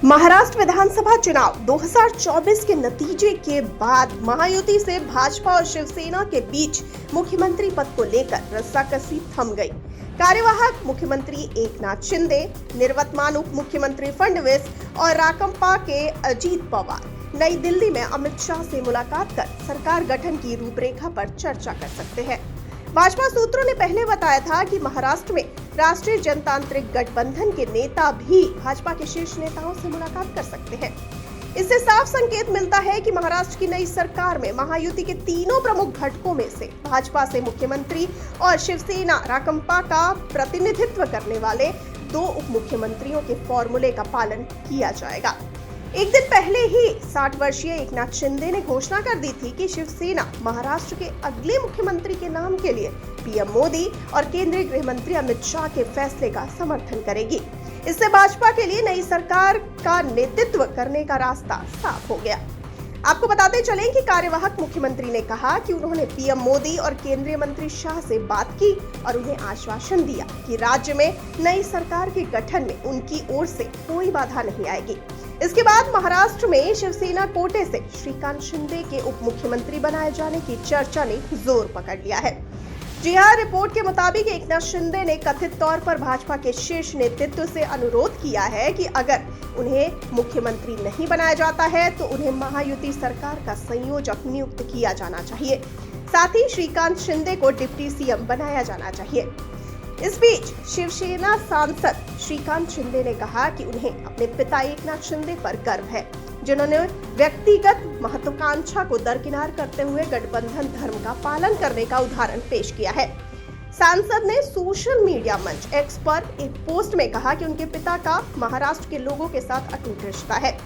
महाराष्ट्र विधानसभा चुनाव 2024 के नतीजे के बाद महायुति से भाजपा और शिवसेना के बीच मुख्यमंत्री पद को लेकर रस्साकसी थम गई। कार्यवाहक मुख्यमंत्री एकनाथ शिंदे, निवर्तमान उप मुख्यमंत्री फडणवीस और राकांपा के अजित पवार नई दिल्ली में अमित शाह से मुलाकात कर सरकार गठन की रूपरेखा पर चर्चा कर सकते हैं। भाजपा सूत्रों ने पहले बताया था कि महाराष्ट्र में राष्ट्रीय जनतांत्रिक गठबंधन के नेता भी भाजपा के शीर्ष नेताओं से मुलाकात कर सकते हैं। इससे साफ संकेत मिलता है कि महाराष्ट्र की नई सरकार में महायुति के तीनों प्रमुख घटकों में से भाजपा से मुख्यमंत्री और शिवसेना राकांपा का प्रतिनिधित्व करने वाले दो उप मुख्यमंत्रियों के फॉर्मूले का पालन किया जाएगा। एक दिन पहले ही 60 वर्षीय एकनाथ शिंदे ने घोषणा कर दी थी कि शिवसेना महाराष्ट्र के अगले मुख्यमंत्री के नाम के लिए पीएम मोदी और केंद्रीय गृह मंत्री अमित शाह के फैसले का समर्थन करेगी। इससे भाजपा के लिए नई सरकार का नेतृत्व करने का रास्ता साफ हो गया। आपको बताते चलें कि कार्यवाहक मुख्यमंत्री ने कहा कि उन्होंने पीएम मोदी और केंद्रीय मंत्री शाह से बात की और उन्हें आश्वासन दिया कि राज्य में नई सरकार के गठन में उनकी ओर से कोई बाधा नहीं आएगी। इसके बाद महाराष्ट्र में शिवसेना कोटे से श्रीकांत शिंदे के उप मुख्यमंत्री बनाए जाने की चर्चा ने जोर पकड़ लिया है। जी हां, रिपोर्ट के मुताबिक एकनाथ शिंदे ने कथित तौर पर भाजपा के शीर्ष नेतृत्व से अनुरोध किया है कि अगर उन्हें मुख्यमंत्री नहीं बनाया जाता है तो उन्हें महायुति सरकार का संयोजक नियुक्त किया जाना चाहिए। साथ ही श्रीकांत शिंदे को डिप्टी सीएम बनाया जाना चाहिए। इस बीच शिवसेना सांसद श्रीकांत शिंदे ने कहा कि उन्हें अपने पिता एकनाथ शिंदे पर गर्व है, जिन्होंने व्यक्तिगत महत्वाकांक्षा को दरकिनार करते हुए गठबंधन धर्म का पालन करने का उदाहरण पेश किया है। सांसद ने सोशल मीडिया मंच एक्स पर एक पोस्ट में कहा कि उनके पिता का महाराष्ट्र के लोगों के साथ अटूट रिश्ता है।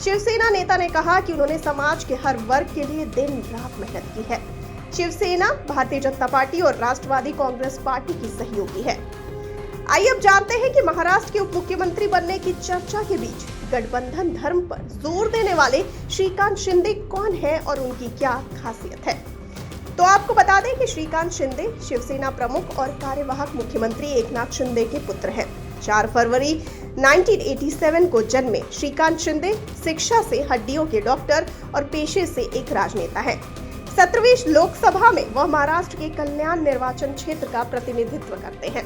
शिवसेना नेता ने कहा कि उन्होंने समाज के हर वर्ग के लिए दिन रात मेहनत की है। शिवसेना भारतीय जनता पार्टी और राष्ट्रवादी कांग्रेस पार्टी की सहयोगी है। आइए अब जानते हैं कि महाराष्ट्र के उप मुख्यमंत्री बनने की चर्चा के बीच गठबंधन धर्म पर जोर देने वाले श्रीकांत शिंदे कौन है और उनकी क्या खासियत है। तो आपको बता दें कि श्रीकांत शिंदे शिवसेना प्रमुख और कार्यवाहक मुख्यमंत्री एकनाथ शिंदे के पुत्र हैं। 4 फरवरी 1987 को जन्मे श्रीकांत शिंदे शिक्षा से हड्डियों के डॉक्टर और पेशे से एक राजनेता है। 17वीं लोकसभा में वह महाराष्ट्र के कल्याण निर्वाचन क्षेत्र का प्रतिनिधित्व करते हैं।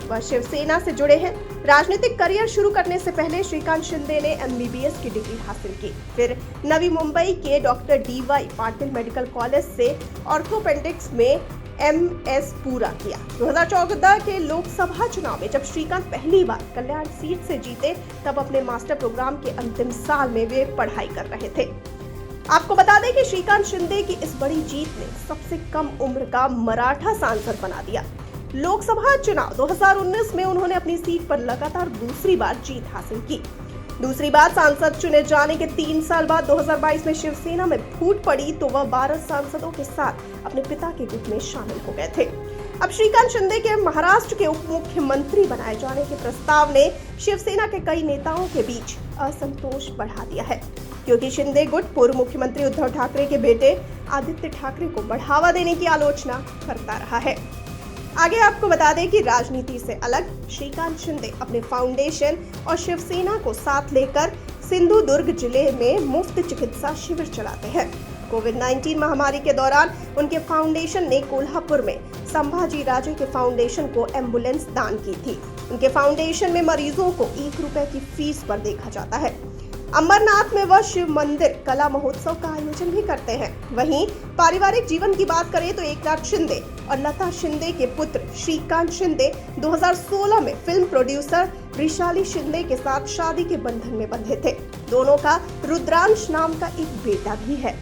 वह शिवसेना से जुड़े हैं। राजनीतिक करियर शुरू करने से पहले श्रीकांत शिंदे ने MBBS की डिग्री हासिल की, फिर नवी मुंबई के doctor DY Patil medical college से ऑर्थोपेडिक्स में MS पूरा किया। 2014 के लोकसभा चुनाव में जब श्रीकांत पहली बार कल्याण सीट से जीते, तब अपने मास्टर प्रोग्राम के अंतिम साल में वे पढ़ाई कर रहे थे। आपको बता दें कि श्रीकांत शिंदे की इस बड़ी जीत ने सबसे कम उम्र का मराठा सांसद बना दिया। लोकसभा चुनाव 2019 में उन्होंने अपनी सीट पर लगातार दूसरी बार जीत हासिल की। दूसरी बार सांसद चुने जाने के 3 साल बाद 2022 में शिवसेना में फूट पड़ी तो वह 12 सांसदों के साथ अपने पिता के गुट में शामिल हो गए थे। अब श्रीकांत शिंदे के महाराष्ट्र के उप मुख्यमंत्री बनाए जाने के प्रस्ताव ने शिवसेना के कई नेताओं के बीच असंतोष बढ़ा दिया है, क्योंकि शिंदे गुट पूर्व मुख्यमंत्री उद्धव ठाकरे के बेटे आदित्य ठाकरे को बढ़ावा देने की आलोचना करता रहा है। आगे आपको बता दें कि राजनीति से अलग श्रीकांत शिंदे अपने फाउंडेशन और शिवसेना को साथ लेकर सिंधुदुर्ग जिले में मुफ्त चिकित्सा शिविर चलाते हैं। कोविड-19 महामारी के दौरान उनके फाउंडेशन ने कोल्हापुर में संभाजी राजे के फाउंडेशन को एम्बुलेंस दान की थी। उनके फाउंडेशन में मरीजों को 1 रुपए की फीस पर देखा जाता है। अमरनाथ में वह शिव मंदिर कला महोत्सव का आयोजन भी करते हैं। वहीं पारिवारिक जीवन की बात करें तो एकनाथ शिंदे और लता शिंदे के पुत्र श्रीकांत शिंदे 2016 में फिल्म प्रोड्यूसर वृषाली शिंदे के साथ शादी के बंधन में बंधे थे। दोनों का रुद्रांश नाम का एक बेटा भी है।